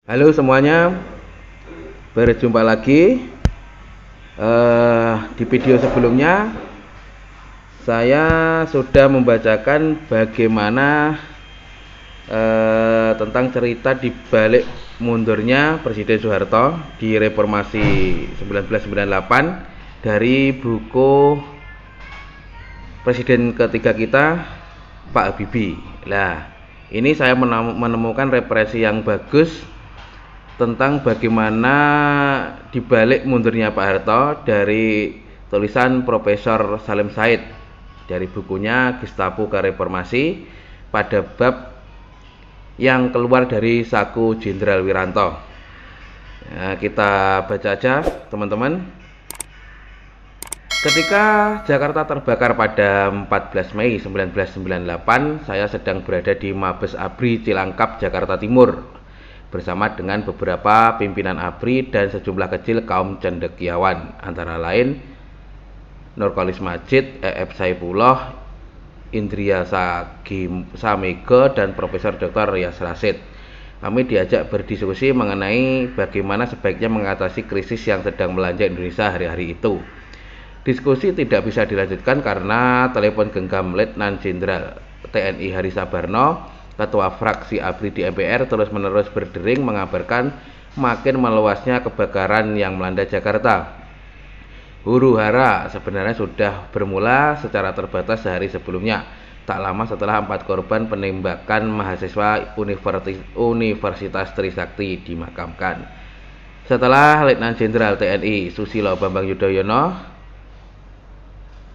Halo semuanya, berjumpa lagi. Di video sebelumnya saya sudah membacakan bagaimana tentang cerita di balik mundurnya Presiden Soeharto di Reformasi 1998 dari buku Presiden ketiga kita, Pak Habibie. Nah, ini saya menemukan referensi yang bagus tentang bagaimana dibalik mundurnya Pak Harto dari tulisan Profesor Salim Said dari bukunya Gestapo ke Reformasi pada bab yang keluar dari saku Jenderal Wiranto. Nah, kita baca aja teman-teman. Ketika Jakarta terbakar pada 14 Mei 1998, saya sedang berada di Mabes ABRI Cilangkap, Jakarta Timur bersama dengan beberapa pimpinan ABRI dan sejumlah kecil kaum cendekiawan, antara lain Nurkolis Majid, E.F. Saifullah, Indria Samega, dan Profesor Dr. Rias Rasid. Kami diajak berdiskusi mengenai bagaimana sebaiknya mengatasi krisis yang sedang melanda Indonesia hari-hari itu. Diskusi tidak bisa dilanjutkan karena telepon genggam Letnan Jenderal TNI Hari Sabarno, Ketua fraksi ABRI di MPR, terus-menerus berdering mengabarkan makin meluasnya kebakaran yang melanda Jakarta. Huru-hara sebenarnya sudah bermula secara terbatas sehari sebelumnya, tak lama setelah 4 korban penembakan mahasiswa Universitas Trisakti dimakamkan. Setelah Letnan Jenderal TNI Susilo Bambang Yudhoyono,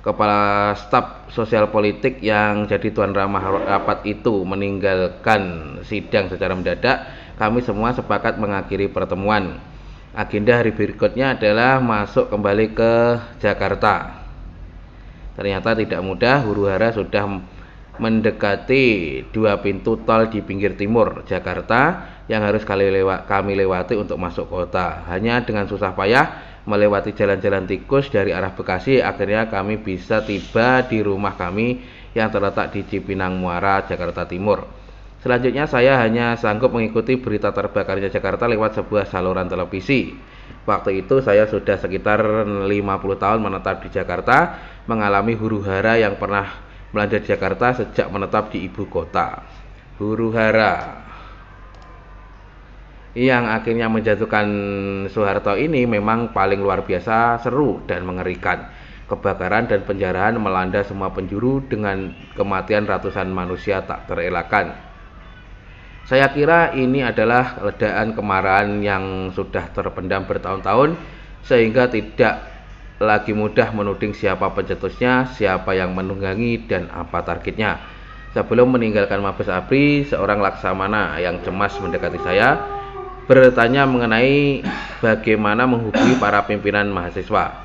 Kepala Staf Sosial Politik yang jadi tuan rumah rapat itu, meninggalkan sidang secara mendadak, kami semua sepakat mengakhiri pertemuan. Agenda hari berikutnya adalah masuk kembali ke Jakarta. Ternyata tidak mudah, huru-hara sudah mendekati 2 pintu tol di pinggir timur Jakarta yang harus kami lewati untuk masuk kota. Hanya dengan susah payah melewati jalan-jalan tikus dari arah Bekasi, akhirnya kami bisa tiba di rumah kami yang terletak di Cipinang Muara, Jakarta Timur. Selanjutnya saya hanya sanggup mengikuti berita terbakarnya Jakarta lewat sebuah saluran televisi. Waktu itu saya sudah sekitar 50 tahun menetap di Jakarta, mengalami huru-hara yang pernah melanda Jakarta sejak menetap di ibu kota. Huru-hara yang akhirnya menjatuhkan Soeharto ini memang paling luar biasa seru dan mengerikan. Kebakaran dan penjarahan melanda semua penjuru dengan kematian ratusan manusia tak terelakkan. Saya kira ini adalah ledakan kemarahan yang sudah terpendam bertahun-tahun, sehingga tidak lagi mudah menuding siapa pencetusnya, siapa yang menunggangi, dan apa targetnya. Sebelum meninggalkan Mabes ABRI, seorang laksamana yang cemas mendekati saya, bertanya mengenai bagaimana menghubungi para pimpinan mahasiswa.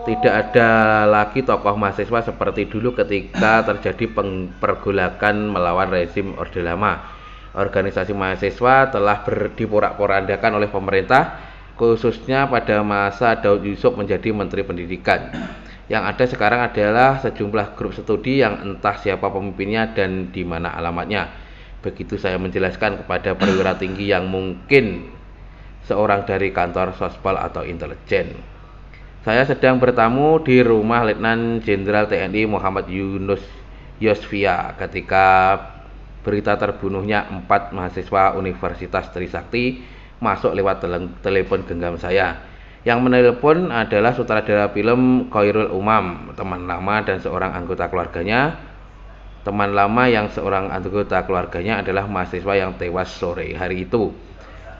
Tidak ada lagi tokoh mahasiswa seperti dulu ketika terjadi pergolakan melawan rezim Orde Lama. Organisasi mahasiswa telah diporak-porandakan oleh pemerintah, khususnya pada masa Daud Yusuf menjadi Menteri Pendidikan. Yang ada sekarang adalah sejumlah grup studi yang entah siapa pemimpinnya dan di mana alamatnya. Begitu saya menjelaskan kepada perwira tinggi yang mungkin seorang dari kantor Sospol atau intelijen. Saya sedang bertamu di rumah Letnan Jenderal TNI Muhammad Yunus Yosvia ketika berita terbunuhnya 4 mahasiswa Universitas Trisakti masuk lewat telepon genggam saya. Yang menelpon adalah sutradara film Khairul Umam, teman lama dan seorang anggota keluarganya. Teman lama yang seorang anggota keluarganya adalah mahasiswa yang tewas sore hari itu.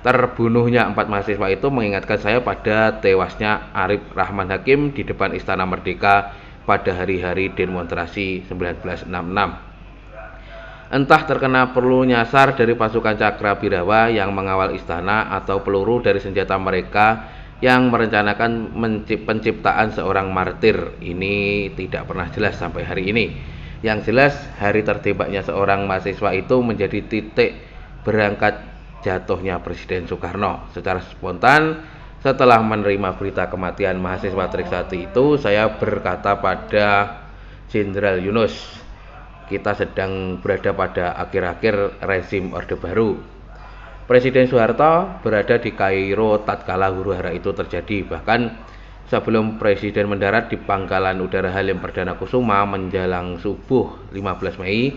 Terbunuhnya 4 mahasiswa itu mengingatkan saya pada tewasnya Arif Rahman Hakim di depan Istana Merdeka pada hari-hari demonstrasi 1966. Entah terkena peluru nyasar dari pasukan Cakrabirawa yang mengawal istana atau peluru dari senjata mereka yang merencanakan penciptaan seorang martir, ini tidak pernah jelas sampai hari ini. Yang jelas, hari tertembaknya seorang mahasiswa itu menjadi titik berangkat jatuhnya Presiden Soekarno. Secara spontan, setelah menerima berita kematian mahasiswa Trisakti itu, saya berkata pada Jenderal Yunus, kita sedang berada pada akhir-akhir rezim Orde Baru. Presiden Soeharto berada di Kairo tatkala huru-hara itu terjadi. Bahkan sebelum Presiden mendarat di Pangkalan Udara Halim Perdana Kusuma menjelang subuh 15 Mei,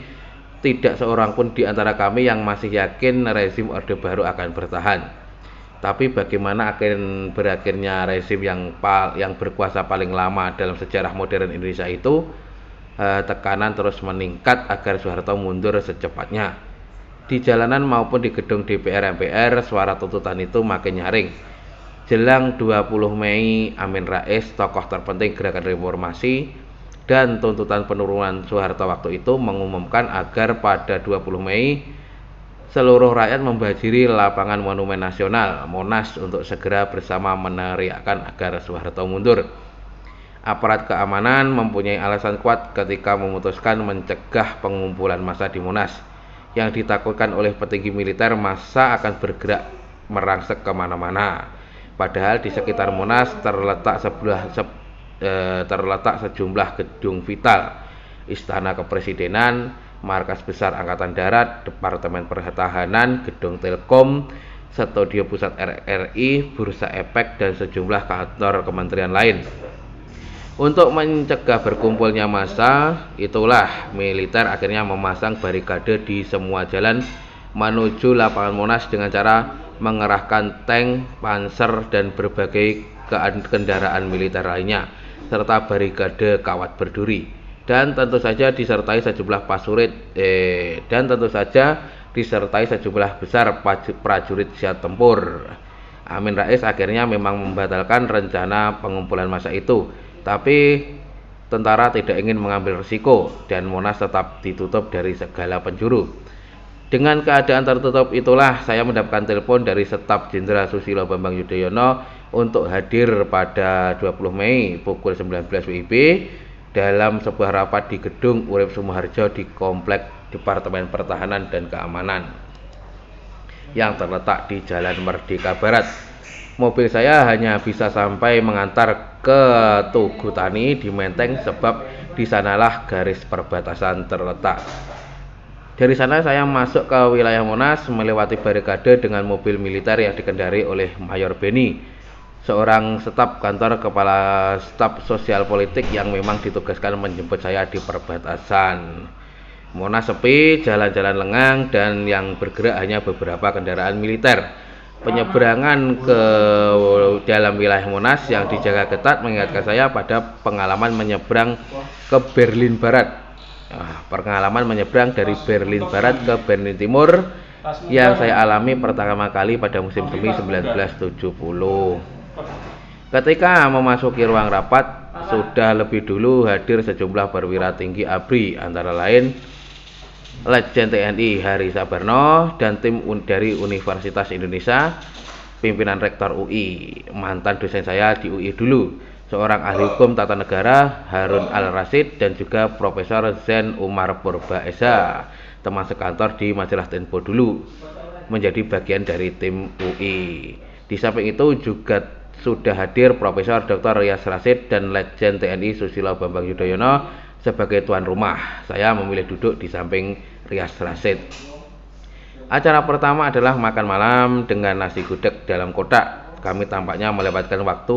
tidak seorang pun di antara kami yang masih yakin rezim Orde Baru akan bertahan. Tapi bagaimana berakhirnya rezim yang berkuasa paling lama dalam sejarah modern Indonesia itu, tekanan terus meningkat agar Soeharto mundur secepatnya. Di jalanan maupun di gedung DPR MPR, suara tuntutan itu makin nyaring. Jelang 20 Mei, Amin Rais, tokoh terpenting gerakan reformasi dan tuntutan penurunan Soeharto waktu itu, mengumumkan agar pada 20 Mei seluruh rakyat membajiri lapangan Monumen Nasional Monas untuk segera bersama meneriakkan agar Soeharto mundur. Aparat keamanan mempunyai alasan kuat ketika memutuskan mencegah pengumpulan massa di Monas. Yang ditakutkan oleh petinggi militer, massa akan bergerak merangsek kemana-mana. Padahal di sekitar Monas terletak sejumlah gedung vital, Istana Kepresidenan, Markas Besar Angkatan Darat, Departemen Pertahanan, Gedung Telkom, Studio Pusat RRI, Bursa Efek, dan sejumlah kantor kementerian lain. Untuk mencegah berkumpulnya massa, itulah militer akhirnya memasang barikade di semua jalan menuju lapangan Monas dengan cara mengerahkan tank, panser, dan berbagai kendaraan militer lainnya, serta barikade kawat berduri. Dan tentu saja disertai sejumlah besar prajurit siap tempur. Amin Rais akhirnya memang membatalkan rencana pengumpulan massa itu. Tapi tentara tidak ingin mengambil risiko dan Monas tetap ditutup dari segala penjuru. Dengan keadaan tertutup itulah saya mendapatkan telepon dari Staf Jenderal Susilo Bambang Yudhoyono untuk hadir pada 20 Mei pukul 19 WIB dalam sebuah rapat di gedung Urip Sumoharjo di Komplek Departemen Pertahanan dan Keamanan yang terletak di Jalan Merdeka Barat. Mobil saya hanya bisa sampai mengantar ke Tugu Tani di Menteng sebab di sanalah garis perbatasan terletak. Dari sana saya masuk ke wilayah Monas melewati barikade dengan mobil militer yang dikendarai oleh Mayor Beni, seorang staf kantor kepala staf sosial politik yang memang ditugaskan menjemput saya di perbatasan. Monas sepi, jalan-jalan lengang, dan yang bergerak hanya beberapa kendaraan militer. Penyeberangan ke dalam wilayah Monas yang dijaga ketat mengingatkan saya pada pengalaman menyeberang ke Berlin Barat. Pengalaman menyeberang dari Berlin Barat ke Berlin Timur yang saya alami pertama kali pada musim semi 1970. Ketika memasuki ruang rapat, sudah lebih dulu hadir sejumlah perwira tinggi ABRI, antara lain Letjen TNI Hari Sabarno dan tim dari Universitas Indonesia, pimpinan Rektor UI, mantan dosen saya di UI dulu, seorang ahli hukum tata negara Harun Al-Rasyid, dan juga Profesor Zen Umar Purba Esa, teman sekantor di majalah Tempo dulu, menjadi bagian dari tim UI. Di samping itu juga sudah hadir Profesor Dr. Rias Rasyid dan Letjen TNI Susilo Bambang Yudhoyono sebagai tuan rumah. Saya memilih duduk di samping Rias Rasyid. Acara pertama adalah makan malam dengan nasi gudeg dalam kotak. Kami nampaknya melewatkan waktu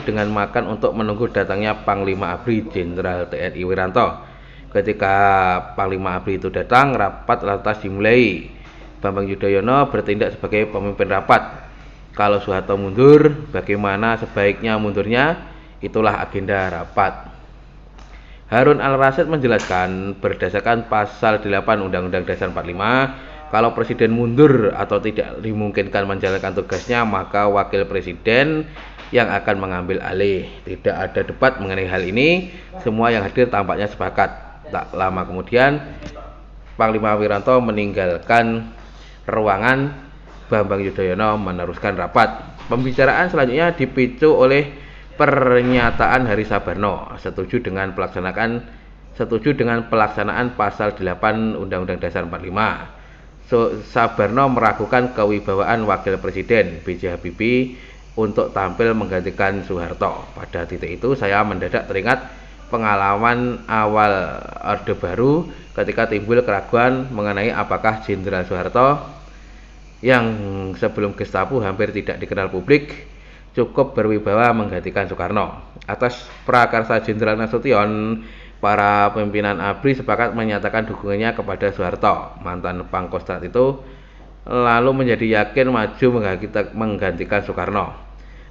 dengan makan untuk menunggu datangnya Panglima ABRI Jenderal TNI Wiranto. Ketika Panglima ABRI itu datang, rapat lantas dimulai. Bambang Yudhoyono bertindak sebagai pemimpin rapat. Kalau Soeharto mundur, bagaimana sebaiknya mundurnya? Itulah agenda rapat. Harun Al-Rasyid menjelaskan berdasarkan pasal 8 Undang-Undang Dasar 45, kalau presiden mundur atau tidak dimungkinkan menjalankan tugasnya, maka wakil presiden yang akan mengambil alih. Tidak ada debat mengenai hal ini, semua yang hadir tampaknya sepakat. Tak lama kemudian, Panglima Wiranto meninggalkan ruangan. Bambang Yudhoyono meneruskan rapat. Pembicaraan selanjutnya dipicu oleh pernyataan Hari Sabarno setuju dengan pelaksanaan pasal 8 Undang-Undang Dasar 45. Sabarno meragukan kewibawaan Wakil Presiden B.J. Habibie untuk tampil menggantikan Soeharto. Pada titik itu saya mendadak teringat pengalaman awal Orde Baru ketika timbul keraguan mengenai apakah Jenderal Soeharto yang sebelum Gestapo hampir tidak dikenal publik cukup berwibawa menggantikan Soekarno. Atas prakarsa Jenderal Nasution, para pimpinan ABRI sepakat menyatakan dukungannya kepada Soeharto. Mantan Pangkostrat itu lalu menjadi yakin maju menggantikan Soekarno.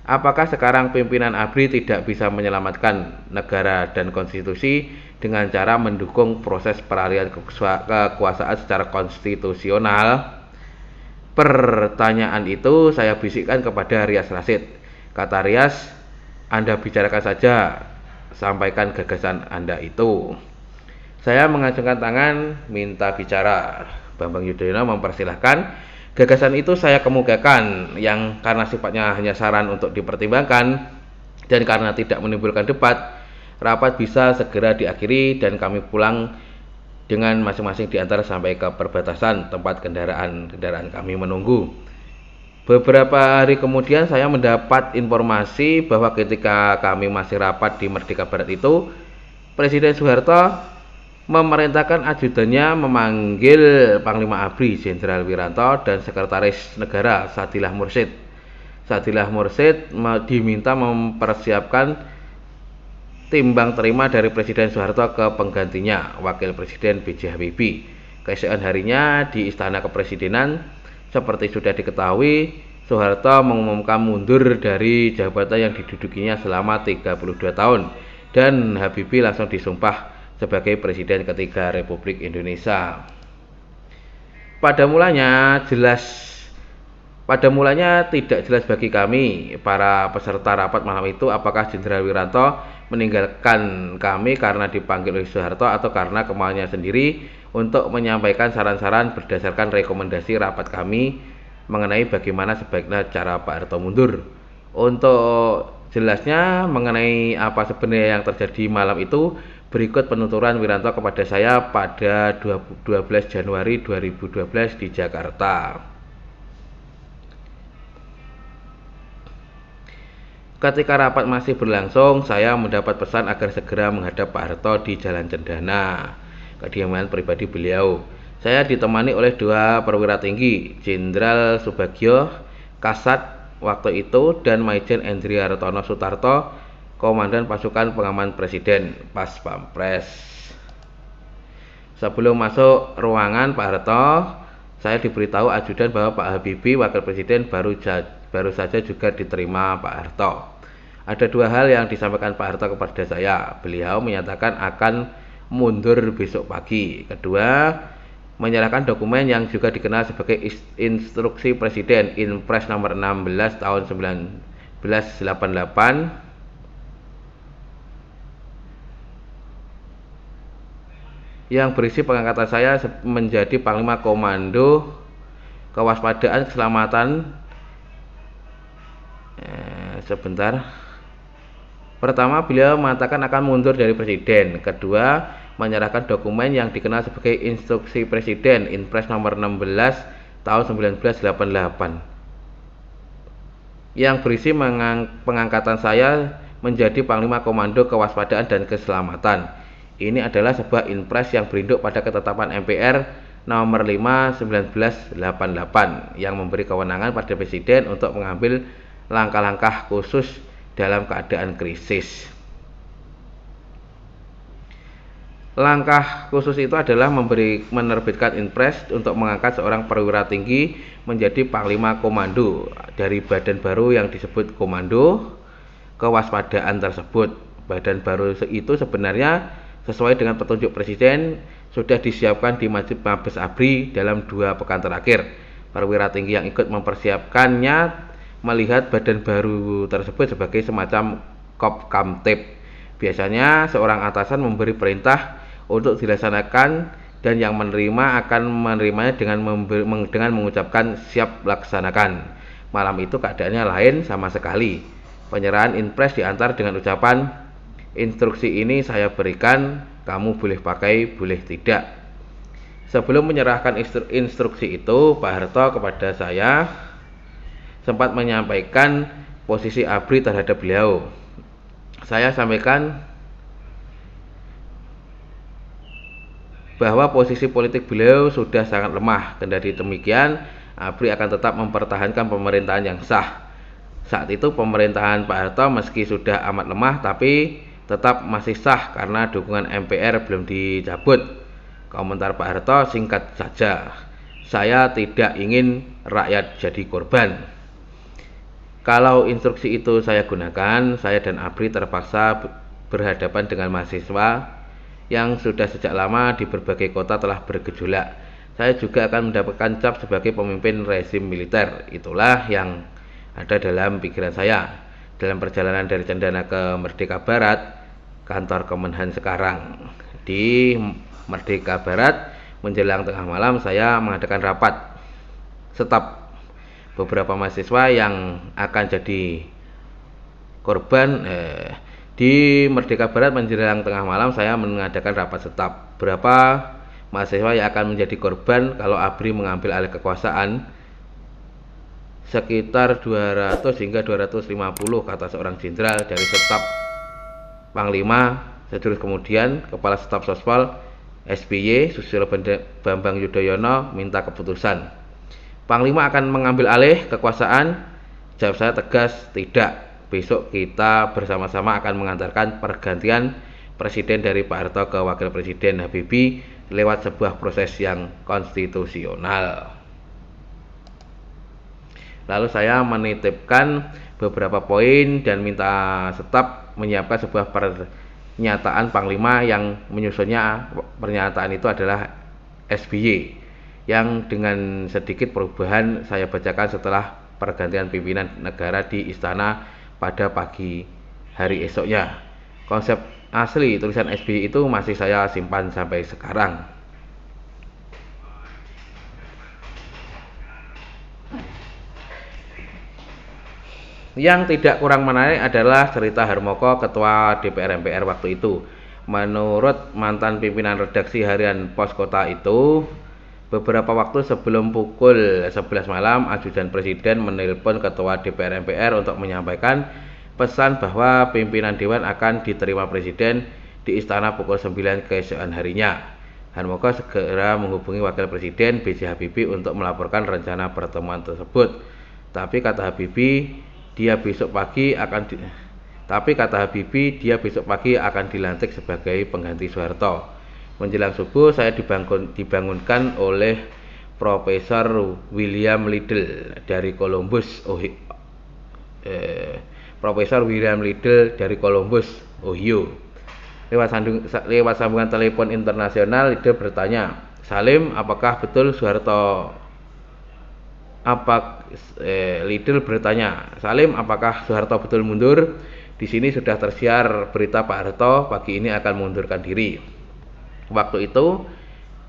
Apakah sekarang pimpinan ABRI tidak bisa menyelamatkan negara dan konstitusi dengan cara mendukung proses peralihan kekuasaan secara konstitusional? Pertanyaan itu saya bisikkan kepada Rias Rasid. Kata Rias, Anda bicarakan saja, sampaikan gagasan Anda itu. Saya mengacungkan tangan, minta bicara. Bambang Yudhoyono mempersilahkan. Gagasan itu saya kemukakan, yang karena sifatnya hanya saran untuk dipertimbangkan dan karena tidak menimbulkan debat, rapat bisa segera diakhiri dan kami pulang dengan masing-masing diantar sampai ke perbatasan tempat kendaraan kami menunggu. Beberapa hari kemudian saya mendapat informasi bahwa ketika kami masih rapat di Merdeka Barat itu, Presiden Soeharto memerintahkan ajudannya memanggil Panglima ABRI Jenderal Wiranto dan Sekretaris Negara Sadilah Mursyid. Sadilah Mursyid diminta mempersiapkan timbang terima dari Presiden Soeharto ke penggantinya, Wakil Presiden B.J. Habibie. Keesokan harinya di Istana Kepresidenan, seperti sudah diketahui, Soeharto mengumumkan mundur dari jabatan yang didudukinya selama 32 tahun dan Habibie langsung disumpah sebagai Presiden ketiga Republik Indonesia. Pada mulanya tidak jelas bagi kami, para peserta rapat malam itu, apakah Jenderal Wiranto meninggalkan kami karena dipanggil oleh Soeharto atau karena kemauannya sendiri untuk menyampaikan saran-saran berdasarkan rekomendasi rapat kami mengenai bagaimana sebaiknya cara Pak Harto mundur. Untuk jelasnya mengenai apa sebenarnya yang terjadi malam itu, berikut penuturan Wiranto kepada saya pada 12 Januari 2012 di Jakarta. Ketika rapat masih berlangsung, saya mendapat pesan agar segera menghadap Pak Harto di Jalan Cendana, kediaman pribadi beliau. Saya ditemani oleh dua perwira tinggi, Jenderal Subagio Kasat waktu itu dan Maijen Endri Hartono Sutarto, Komandan Pasukan Pengaman Presiden, Pas Pampres. Sebelum masuk ruangan Pak Harto, saya diberitahu ajudan bahwa Pak Habibie, Wakil Presiden, baru saja juga diterima Pak Harto. Ada dua hal yang disampaikan Pak Harto kepada saya. Beliau menyatakan akan mundur besok pagi. Kedua, menyerahkan dokumen yang juga dikenal sebagai Instruksi Presiden Inpres nomor 16 tahun 1988 yang berisi pengangkatan saya menjadi Panglima Komando Kewaspadaan Keselamatan. Pertama, beliau mengatakan akan mundur dari Presiden. Kedua, menyerahkan dokumen yang dikenal sebagai Instruksi Presiden Inpres nomor 16 tahun 1988 yang berisi pengangkatan saya menjadi Panglima Komando Kewaspadaan dan Keselamatan. Ini adalah sebuah Inpres yang berinduk pada ketetapan MPR nomor 5 1988 yang memberi kewenangan pada Presiden untuk mengambil langkah-langkah khusus dalam keadaan krisis. Langkah khusus itu adalah menerbitkan Inpres untuk mengangkat seorang perwira tinggi menjadi Panglima Komando dari badan baru yang disebut Komando Kewaspadaan tersebut. Badan baru itu sebenarnya sesuai dengan petunjuk Presiden sudah disiapkan di Mabes ABRI dalam 2 pekan terakhir. Perwira tinggi yang ikut mempersiapkannya melihat badan baru tersebut sebagai semacam Kopkamtib. Biasanya seorang atasan memberi perintah untuk dilaksanakan dan yang menerima akan menerimanya dengan mengucapkan siap laksanakan. Malam itu keadaannya lain sama sekali. Penyerahan Inpres diantar dengan ucapan, instruksi ini saya berikan, kamu boleh pakai, boleh tidak. Sebelum menyerahkan instruksi itu, Pak Harto kepada saya sempat menyampaikan posisi ABRI terhadap beliau. Saya sampaikan bahwa posisi politik beliau sudah sangat lemah. Kendati demikian, ABRI akan tetap mempertahankan pemerintahan yang sah. Saat itu pemerintahan Pak Harto meski sudah amat lemah tapi tetap masih sah karena dukungan MPR belum dicabut. Komentar Pak Harto singkat saja, saya tidak ingin rakyat jadi korban. Kalau instruksi itu saya gunakan, saya dan ABRI terpaksa berhadapan dengan mahasiswa yang sudah sejak lama di berbagai kota telah bergejolak. Saya juga akan mendapatkan cap sebagai pemimpin rezim militer. Itulah yang ada dalam pikiran saya dalam perjalanan dari Cendana ke Merdeka Barat, kantor Kemenhan sekarang. Di Merdeka Barat menjelang tengah malam saya mengadakan rapat staf beberapa mahasiswa yang akan jadi korban. Di Merdeka Barat menjelang tengah malam saya mengadakan rapat staf berapa mahasiswa yang akan menjadi korban kalau ABRI mengambil alih kekuasaan. Sekitar 200 hingga 250 kata seorang jenderal dari staf Panglima. Sejurus kemudian Kepala Staf Sospol SBY Susilo Bambang Yudhoyono minta keputusan. Panglima akan mengambil alih kekuasaan? Jawab saya tegas, tidak. Besok kita bersama-sama akan mengantarkan pergantian presiden dari Pak Harto ke Wakil Presiden Habibie lewat sebuah proses yang konstitusional. Lalu saya menitipkan beberapa poin dan minta staf menyiapkan sebuah pernyataan Panglima yang menyusunnya. Pernyataan itu adalah SBY yang dengan sedikit perubahan saya bacakan setelah pergantian pimpinan negara di istana pada pagi hari esoknya. Konsep asli tulisan SBY itu masih saya simpan sampai sekarang. Yang tidak kurang menarik adalah cerita Harmoko, ketua DPR MPR waktu itu. Menurut mantan pimpinan redaksi harian Pos Kota itu, beberapa waktu sebelum pukul 11 malam, ajudan presiden menelpon ketua DPR MPR untuk menyampaikan pesan bahwa pimpinan dewan akan diterima presiden di istana pukul 9 keesokan harinya. Harmoko segera menghubungi wakil presiden B.J. Habibie untuk melaporkan rencana pertemuan tersebut. Tapi kata Habibie, dia besok pagi akan dilantik sebagai pengganti Soeharto. Menjelang subuh saya dibangunkan oleh Profesor William Liddell dari Columbus, Ohio. Lewat sambungan telepon internasional, Liddell bertanya, Salim, apakah betul Soeharto betul mundur? Di sini sudah tersiar berita Pak Harto pagi ini akan mengundurkan diri. Waktu itu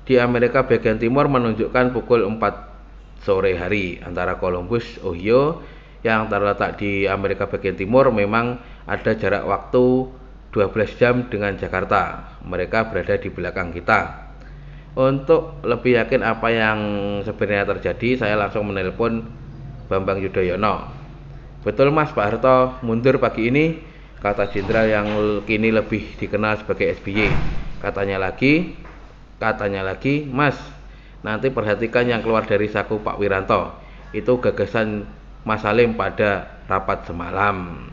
di Amerika bagian timur menunjukkan pukul 4 sore hari. Antara Columbus, Ohio yang terletak di Amerika bagian timur memang ada jarak waktu 12 jam dengan Jakarta. Mereka berada di belakang kita. Untuk lebih yakin apa yang sebenarnya terjadi, saya langsung menelpon Bambang Yudhoyono. Betul Mas, Pak Harto mundur pagi ini, kata jenderal yang kini lebih dikenal sebagai SBY. Katanya lagi, Mas, nanti perhatikan yang keluar dari saku Pak Wiranto. Itu gagasan Mas Salim pada rapat semalam.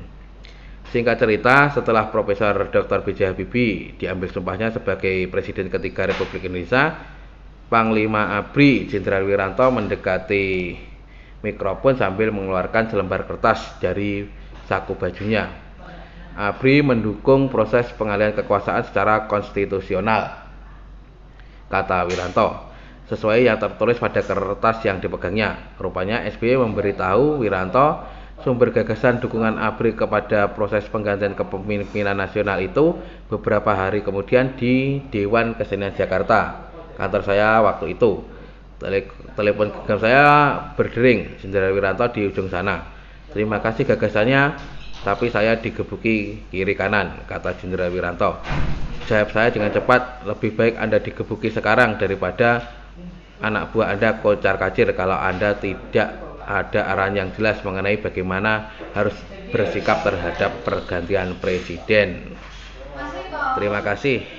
Singkat cerita, setelah Profesor Dr. B.J. Habibie diambil sumpahnya sebagai Presiden ketiga Republik Indonesia, Panglima ABRI Jenderal Wiranto mendekati mikrofon sambil mengeluarkan selembar kertas dari saku bajunya. ABRI mendukung proses pengalihan kekuasaan secara konstitusional, kata Wiranto, sesuai yang tertulis pada kertas yang dipegangnya. Rupanya SBY memberitahu Wiranto sumber gagasan dukungan ABRI kepada proses penggantian kepemimpinan nasional itu beberapa hari kemudian di Dewan Kesenian Jakarta, kantor saya waktu itu. Telepon genggam saya berdering, Jenderal Wiranto di ujung sana. Terima kasih gagasannya, tapi saya digebuki kiri kanan, kata Jenderal Wiranto. Jawab saya dengan cepat, lebih baik Anda digebuki sekarang daripada anak buah Anda kocar-kacir kalau Anda tidak ada arahan yang jelas mengenai bagaimana harus bersikap terhadap pergantian presiden. Terima kasih.